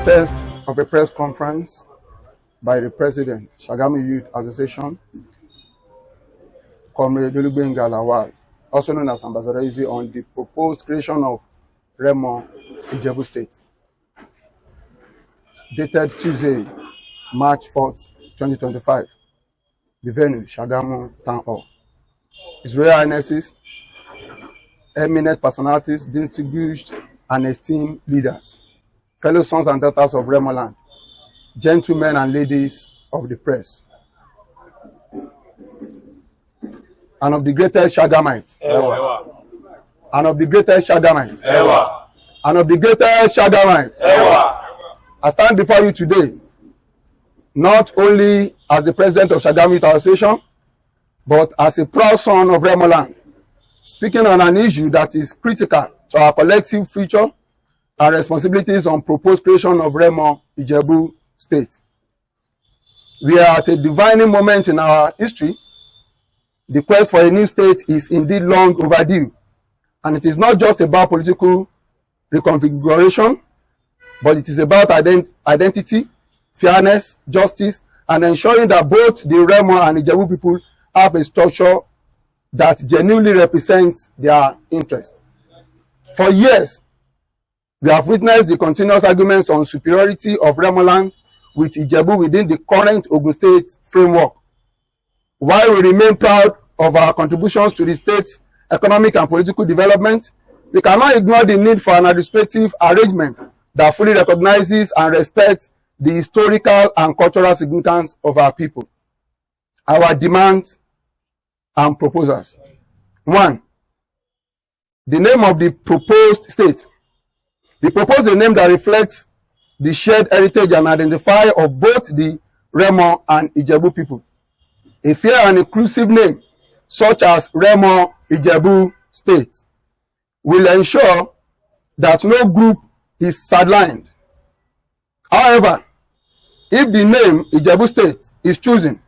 context of a press conference by the President, Shagamu Youth Association, Comrade Olubenga Lawal, also known as Ambassador Easy, on the proposed creation of Remo, Ijebu State, dated Tuesday, March 4th, 2025. The venue, Shagamu Town Hall. His Royal Highnesses, eminent personalities, distinguished and esteemed leaders, fellow sons and daughters of Remo land, gentlemen and ladies of the press, and of the greatest Shagamite ever, and of the greatest Shagamite ever, and of the greatest Shagamite ever. I stand before you today, not only as the president of Shagamu Youth Association, but as a proud son of Remo land, speaking on an issue that is critical to our collective future and responsibilities on proposed creation of Remo, Ijebu State. We are at a defining moment in our history. The quest for a new state is indeed long overdue, and it is not just about political reconfiguration, but it is about identity, fairness, justice, and ensuring that both the Remo and Ijebu people have a structure that genuinely represents their interest. For years, we have witnessed the continuous arguments on superiority of Remo land with Ijebu within the current Ogun State framework. While we remain proud of our contributions to the state's economic and political development, we cannot ignore the need for an administrative arrangement that fully recognizes and respects the historical and cultural significance of our people. Our demands and proposals. 1. The name of the proposed state. We propose a name that reflects the shared heritage and identifier of both the Remo and Ijebu people. A fair and inclusive name, such as Remo Ijebu State, will ensure that no group is sidelined. However, if the name Ijebu State is chosen,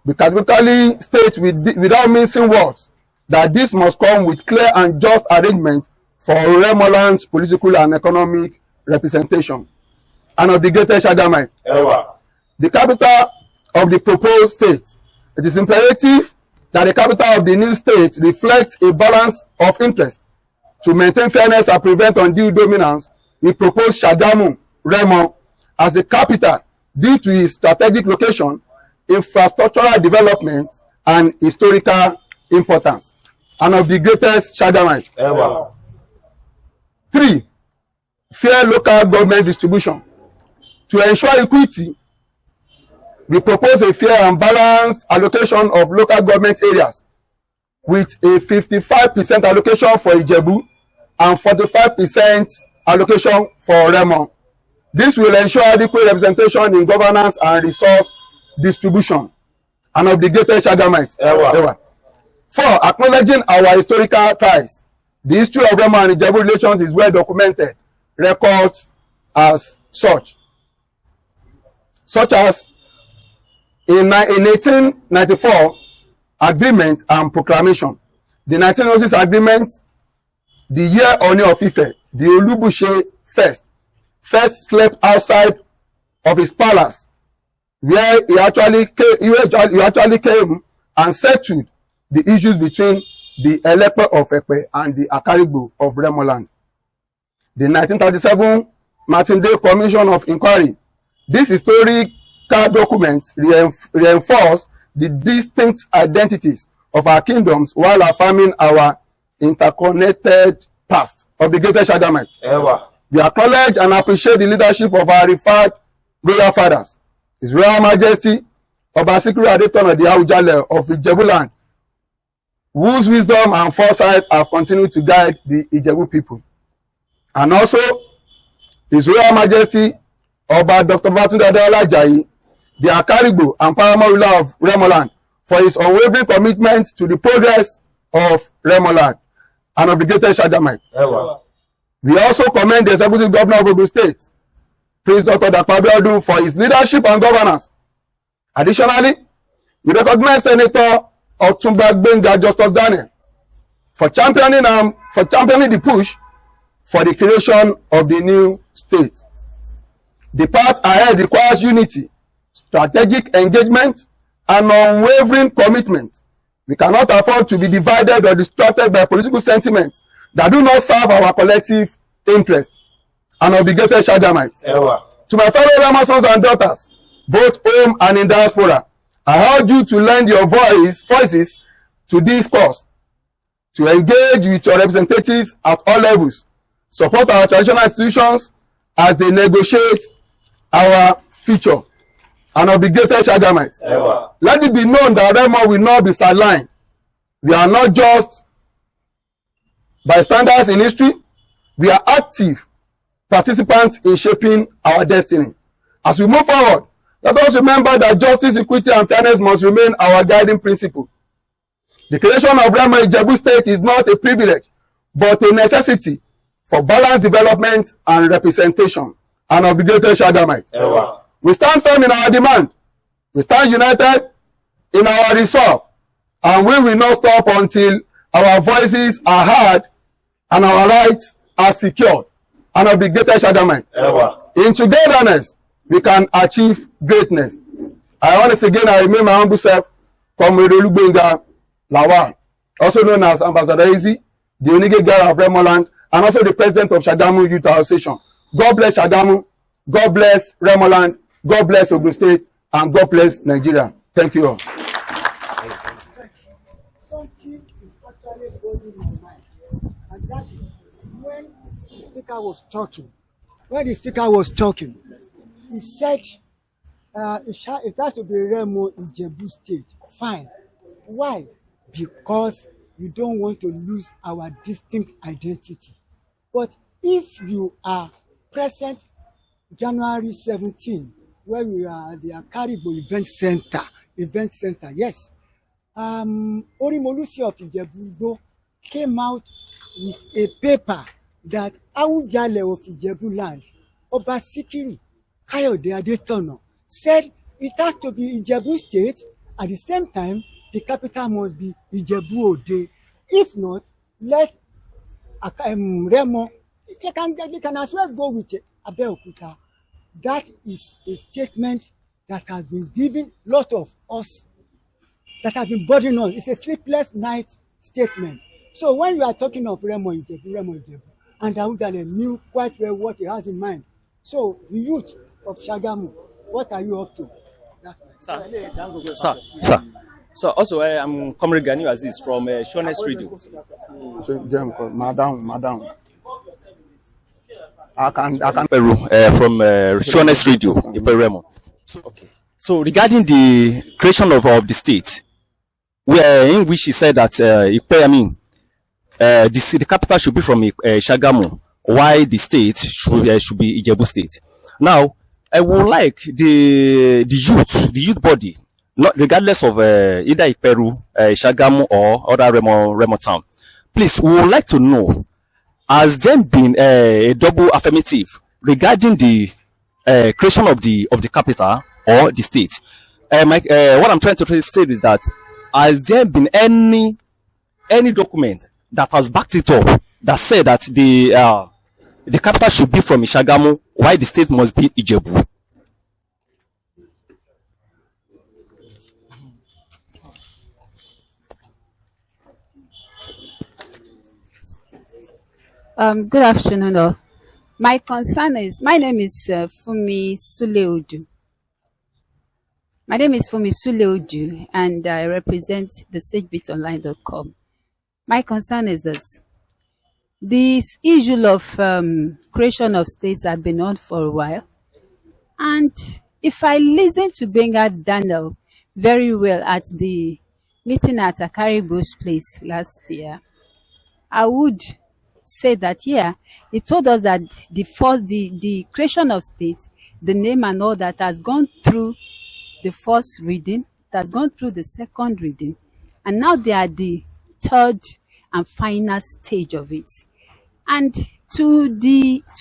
we categorically state without mincing words that this must come with clear and just arrangement for Remo land's political and economic representation, and of the greatest Shagamite ever. The capital of the proposed state. It is imperative that the capital of the new state reflects a balance of interest. To maintain fairness and prevent undue dominance, we propose Shagamu, Remo, as the capital due to its strategic location, infrastructural development, and historical importance, and of the greatest Shagamite ever. 3. Fair local government distribution. To ensure equity, we propose a fair and balanced allocation of local government areas with a 55% allocation for Ijebu and 45% allocation for Remo. This will ensure adequate representation in governance and resource distribution, and of the greatest Shagamite ever. 4. Acknowledging our historical ties. The history of Remo and Ijebu relations is well documented, records as such as in 1894 agreement and proclamation, the 1906 agreement, the year Oni of Ife, the Olubushe first slept outside of his palace, where he actually came and settled the issues between the Elepe of Epe and the Akarigbo of Remo land. The 1937 Martin Day Commission of Inquiry. These historical documents reinforce the distinct identities of our kingdoms while affirming our interconnected past of the greatest Shagamite ever. We acknowledge and appreciate the leadership of our revered royal fathers, His Royal Majesty Obasikiru Adetona the Awujale of Ijebu land, whose wisdom and foresight have continued to guide the Ijebu people, and also His Royal Majesty Oba Dr. Babatunde Adeola Ajayi, the Akarigbo and paramount ruler of Remo land, for his unwavering commitment to the progress of Remo land and of the greatest Shagamite ever. We also commend the executive governor of Ogun State, Prince Dr. Dakpabiodun, for his leadership and governance. Additionally, we recognize Senator Otumba Gbenga Justus Daniel for championing the push for the creation of the new state. The path ahead requires unity, strategic engagement, and unwavering commitment. We cannot afford to be divided or distracted by political sentiments that do not serve our collective interest. An obligated Shagamites. To my fellow Remo sons and daughters, both home and in diaspora, I urge you to lend your voices to this cause, to engage with your representatives at all levels, support our traditional institutions as they negotiate our future. An obligated Shagamites. Let it be known that Remo will not be sidelined. We are not just bystanders in history. We are active participants in shaping our destiny. As we move forward, let us remember that justice, equity, and fairness must remain our guiding principle. The creation of Remo Ijebu State is not a privilege, but a necessity for balanced development and representation. An obligated Shagamites. We stand firm in our demand. We stand united in our resolve, and we will not stop until our voices are heard and our rights are secured. An obligated Shagamites. In togetherness, we can achieve greatness. I once again, I remain my humble self, Comrade Olugbenga Lawal, also known as Ambassador Ezi, the Onige Gara of Remoland, and also the president of Shagamu Youth Association. God bless Shagamu, God bless Remoland, God bless Ogun State, and God bless Nigeria. Thank you all. Something is actually bothering my mind, and that is when the speaker was talking. He said it has to be Remo in Ijebu State. Fine. Why? Because we don't want to lose our distinct identity. But if you are present January 17, where we are at the Akaribo event center, yes. Orimolusi of Ijebu came out with a paper that Awujale of Ijebu land, Oba Sikiru Kayode Adetono, said it has to be Ijebu State. At the same time, the capital must be Ijebu Ode. If not, let Remo, they can as well go with Abeokuta. That is a statement that has been given lot of us, that has been bothering us. It's a sleepless night statement. So when you are talking of Remo Ijebu, and Awujale knew quite well what he has in mind. So the youth of Shagamu, what are you up to? That's Sir. So also I'm Comrade Gani Aziz from Shonest Radio. Madam. I can Peru from Shonest Radio in Remo. So regarding the creation of the state, in which he said that the capital should be from Shagamu, while the state should be Ijebu State. Now, I would like the youth body, not regardless of either Peru, Shagamu, or other Remo town. Please, we would like to know, has there been a double affirmative regarding the creation of the capital or the state? What I'm trying to state is that, has there been any document that has backed it up that said that the capital should be from Shagamu, while the state must be Ijebu? Good afternoon, all. My name is Fumi Suleodu. And I represent the SageBeatOnline.com. My concern is this. This issue of creation of states had been on for a while. And if I listen to Benga Daniel very well at the meeting at Akaribo's place last year, I would say that, yeah, he told us that the creation of states, the name and all that has gone through the first reading, it has gone through the second reading, and now they are the third and final stage of it. And to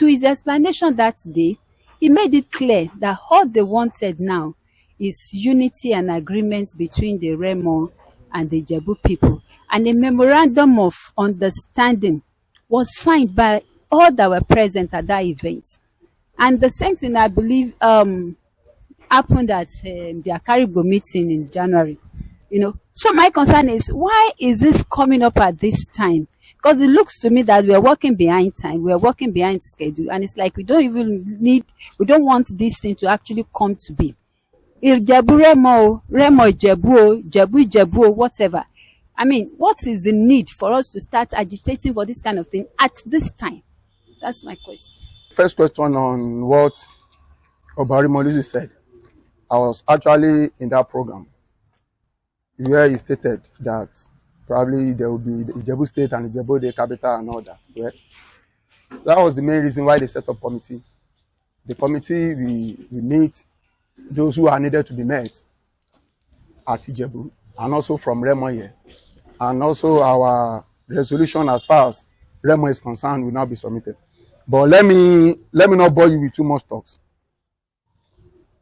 his explanation that day, he made it clear that all they wanted now is unity and agreement between the Remo and the Ijebu people. And a memorandum of understanding was signed by all that were present at that event. And the same thing, I believe, happened at their Caribou meeting in January. You know, so my concern is, why is this coming up at this time? Because it looks to me that we are working behind time, we are working behind schedule, and it's like we don't want this thing to actually come to be. Ijebu Remo, Remo Ijebu, Ijebu, whatever. I mean, what is the need for us to start agitating for this kind of thing at this time? That's my question. First question on what Remo said. I was actually in that program where he stated that probably there will be the Ijebu State and Ijebu the capital and all that. Yeah? That was the main reason why they set up committee. The committee, we meet those who are needed to be met at Ijebu, and also from Remo here. And also our resolution as far as Remo is concerned will now be submitted. But let me not bore you with too much talks.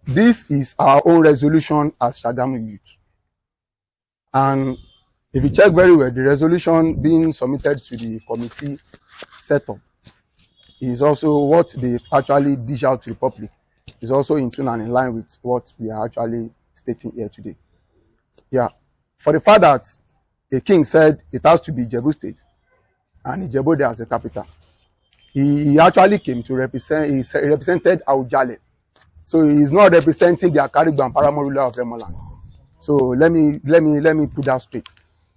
This is our own resolution as Shagamu Youth. And if you check very well, the resolution being submitted to the committee setup is also what they actually dish out to the public. Is also in tune and in line with what we are actually stating here today. Yeah. For the fact that a king said it has to be Ijebu State and Ijebu there as a capital, he actually came to represent, he represented Aujale. So he is not representing the Caribou and paramount ruler of Remo land. So let me put that straight.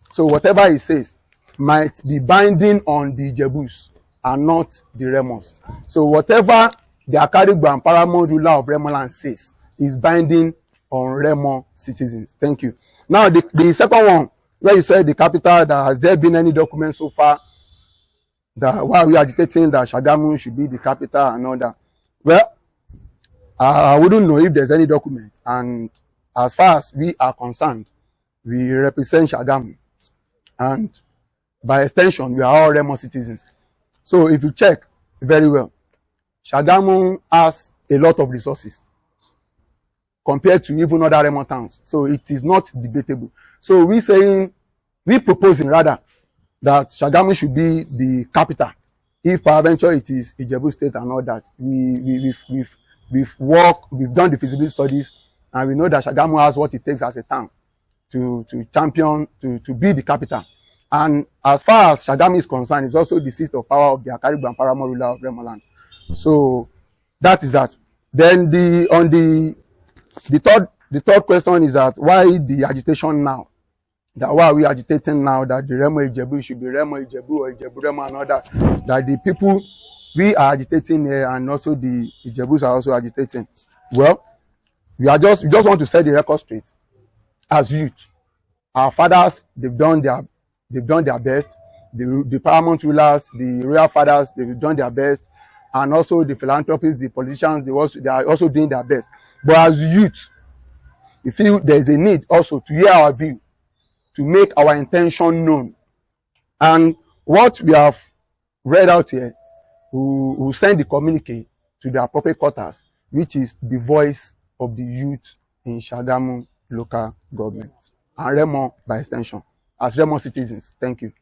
So whatever he says might be binding on the Ijebus and not the Remos. So whatever the Caribou and paramount ruler of Remo land says is binding on Remo citizens. Thank you. Now the second one, where you said the capital, that has there been any document so far that while we are agitating that Shagamu should be the capital and all that? Well, I wouldn't know if there's any document. And as far as we are concerned, we represent Shagamu. And by extension, we are all Remo citizens. So if you check very well, Shagamu has a lot of resources compared to even other Remo towns. So it is not debatable. So we proposing rather that Shagamu should be the capital. If peradventure it is Ijebu State and all that, we've done the feasibility studies, and we know that Shagamu has what it takes as a town to champion, to be the capital. And as far as Shagamu is concerned, it's also the seat of power of the Caribou and paramount ruler of Remo land. So that is that. Then the third question is that why the agitation now? That why are we agitating now that the Remo Ijebu should be Remo Ijebu or Ijebu Remo and all that? That the people we are agitating here and also the Ijebus are also agitating. Well, we just want to set the record straight. As youth, our fathers, they've done their best. The paramount rulers, the royal fathers, they've done their best. And also the philanthropists, the politicians, they are also doing their best. But as youth, we feel there is a need also to hear our view, to make our intention known. And what we have read out here, we will send the communique to the appropriate quarters, which is the voice of the youth in Shagamu local government and Remo by extension, as Remo citizens. Thank you.